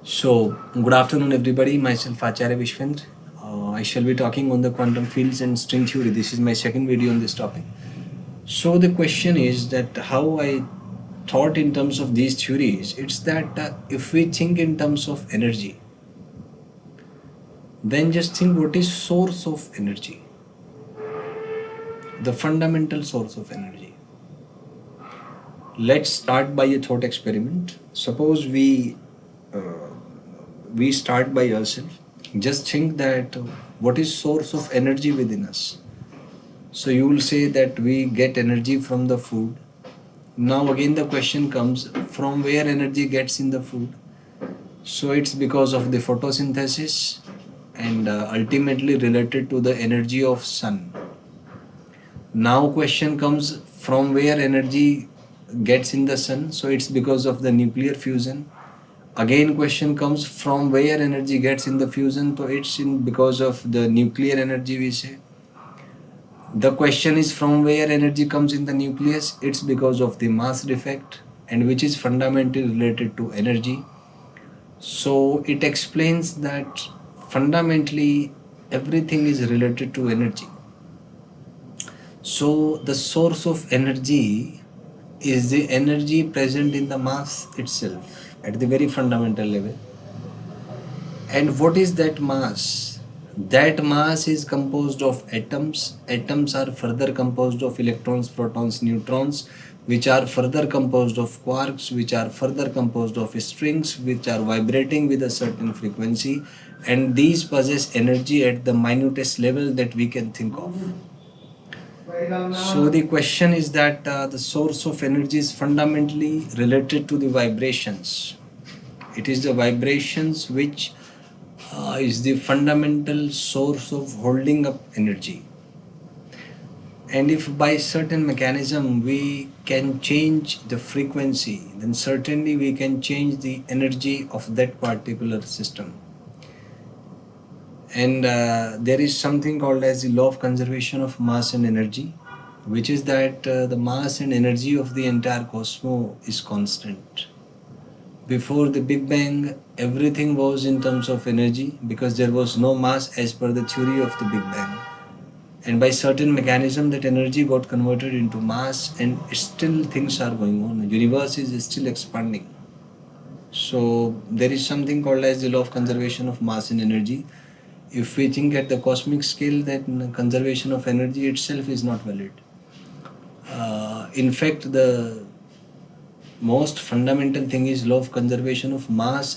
So, good afternoon, everybody. Myself, Acharya Vishvendra. I shall be talking on the quantum fields and string theory. This is my second video on this topic. So, the question is that how I thought in terms of these theories, it's that if we think in terms of energy, then just think what is source of energy, the fundamental source of energy. Let's start by a thought experiment. Suppose we start by ourselves. Just think that what is source of energy within us. So you will say that we get energy from the food. Now again the question comes, from where energy gets in the food? So it's because of the photosynthesis and ultimately related to the energy of sun. Now question comes, from where energy gets in the sun? So it's because of the nuclear fusion. Again question comes, from where energy gets in the fusion? So it's because of the nuclear energy, we say. The question is, from where energy comes in the nucleus? It's because of the mass defect, and which is fundamentally related to energy. So it explains that fundamentally everything is related to energy. So the source of energy is the energy present in the mass itself at the very fundamental level. And what is that mass? That mass is composed of atoms. Atoms are further composed of electrons, protons, neutrons, which are further composed of quarks, which are further composed of strings, which are vibrating with a certain frequency, and these possess energy at the minutest level that we can think of. So the question is that the source of energy is fundamentally related to the vibrations. It is the vibrations which is the fundamental source of holding up energy. And if by certain mechanism we can change the frequency, then certainly we can change the energy of that particular system. And there is something called as the law of conservation of mass and energy, which is that the mass and energy of the entire cosmos is constant. Before the Big Bang, everything was in terms of energy because there was no mass as per the theory of the Big Bang. And by certain mechanism, that energy got converted into mass, and still things are going on. The universe is still expanding. So there is something called as the law of conservation of mass and energy. If we think at the cosmic scale, that conservation of energy itself is not valid. In fact, the most fundamental thing is law of conservation of mass